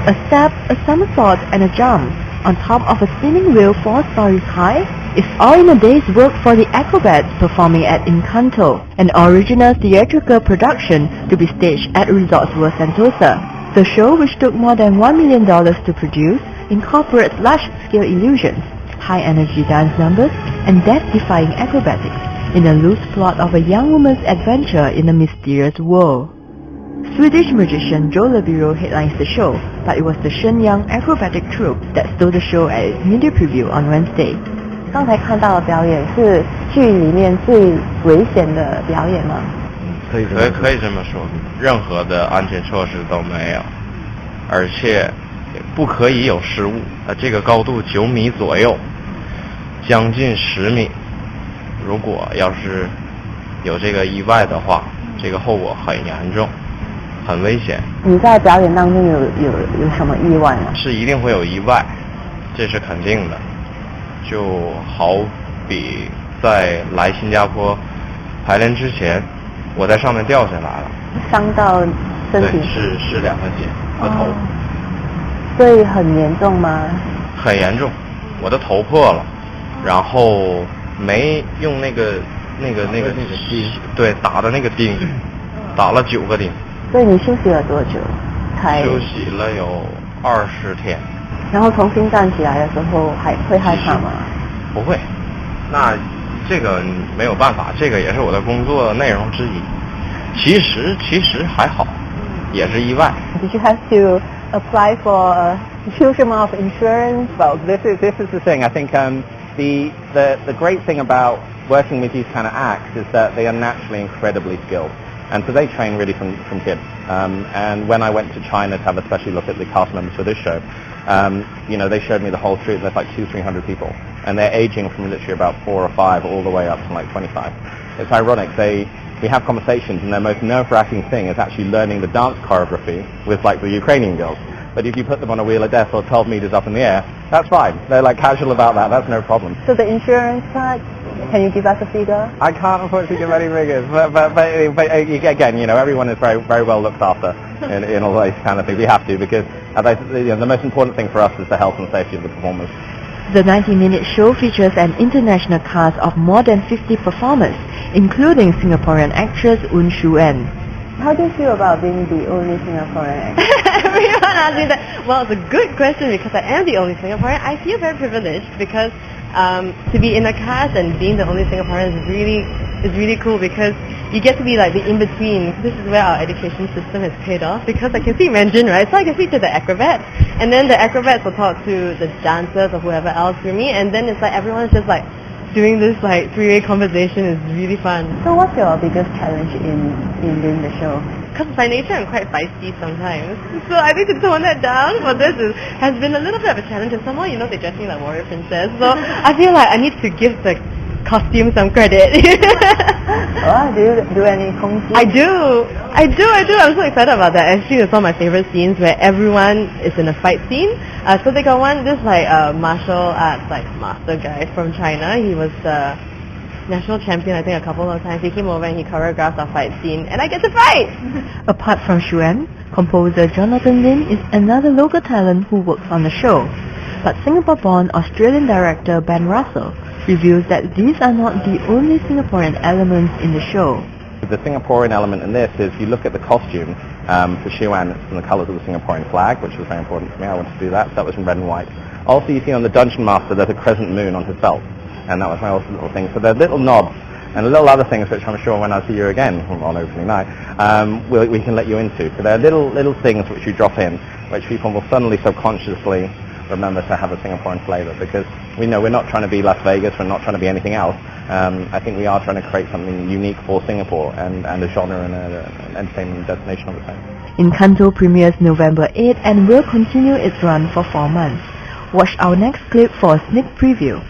A step, a somersault and a jump on top of a spinning wheel 4 stories high is all in a day's work for the acrobats performing at Incanto, an original theatrical production to be staged at Resorts World Sentosa. The show, which took more than $1 million to produce, incorporates large-scale illusions, high-energy dance numbers, and death-defying acrobatics in a loose plot of a young woman's adventure in a mysterious world. Swedish magician Joe Labiro headlines the show, but it was the Shenyang acrobatic troupe that stole the show at its media preview on Wednesday. 刚才看到的表演是剧里面最危险的表演吗？可以这么说，任何的安全措施都没有，而且不可以有失误。这个高度9米左右，将近10米，如果要是有这个意外的话，这个后果很严重，很危险。你在表演当中有什么意外吗？是一定会有意外，这是肯定的。就好比在来新加坡排练之前，我在上面掉下来了，伤到身体？对，是2个节和头。所以很严重吗？很严重，我的头破了，然后没用那个钉，对，打的那个钉，打了9个钉。所以你休息了多久？休息了有20天。然后重新站起来的时候还会害怕吗？不会，那这个没有办法，这个也是我的工作内容之一。其实还好，也是意外。Did you have to apply for a huge amount of insurance? Well, this is the thing. I think the great thing about working with these kind of acts is that they are naturally incredibly skilled. And so they train really from kids. And when I went to China to have a special look at the cast members for this show, they showed me the whole troupe. There's like 200-300 people, and they're aging from literally about 4 or 5 all the way up to like 25. It's ironic. We have conversations, and their most nerve-wracking thing is actually learning the dance choreography with like the Ukrainian girls. But if you put them on a wheel of death or 12 meters up in the air, that's fine. They're like casual about that. That's no problem. So the insurance part, can you give us a figure? I can't unfortunately give any figures, but again, everyone is very, very well looked after in all these kind of things. We have to, because the most important thing for us is the health and safety of the performers. The 90-minute show features an international cast of more than 50 performers, including Singaporean actress Un Shu-en. How do you feel about being the only Singaporean actress? Everyone asks me that. Well, it's a good question because I am the only Singaporean. I feel very privileged because to be in a cast and being the only Singaporean is really cool because you get to be like the in-between. This is where our education system has paid off because I can speak Mandarin, right? So I can speak to the acrobats, and then the acrobats will talk to the dancers or whoever else through me, and then it's like everyone's just like doing this like three-way conversation. Is really fun. So what's your biggest challenge in doing the show? Because by nature I'm quite feisty sometimes, so I think to tone that down for this has been a little bit of a challenge. And somehow, they dress me like warrior princess, so I feel like I need to give the costume some credit. Do you do any kung fu? I do. I'm so excited about that. Actually, it's one of my favorite scenes where everyone is in a fight scene. So they got this martial arts master guy from China. He was national champion, I think, a couple of times. He came over and he choreographed our fight scene, and I get to fight! Apart from Shu-en, composer Jonathan Lim is another local talent who works on the show. But Singapore-born Australian director Ben Russell reveals that these are not the only Singaporean elements in the show. The Singaporean element in this is you look at the costume for Shu-en, it's in the colours of the Singaporean flag, which was very important to me. I wanted to do that, so that was in red and white. Also, you see on the Dungeon Master there's a crescent moon on his belt. And that was my also little thing. So there are little knobs and little other things which I'm sure when I see you again on opening night, we can let you into. So there are little things which you drop in, which people will suddenly subconsciously remember to have a Singaporean flavour, because we know we're not trying to be Las Vegas, we're not trying to be anything else. I think we are trying to create something unique for Singapore and a genre and an entertainment destination of its own. Incanto premieres November 8 and will continue its run for 4 months. Watch our next clip for a sneak preview.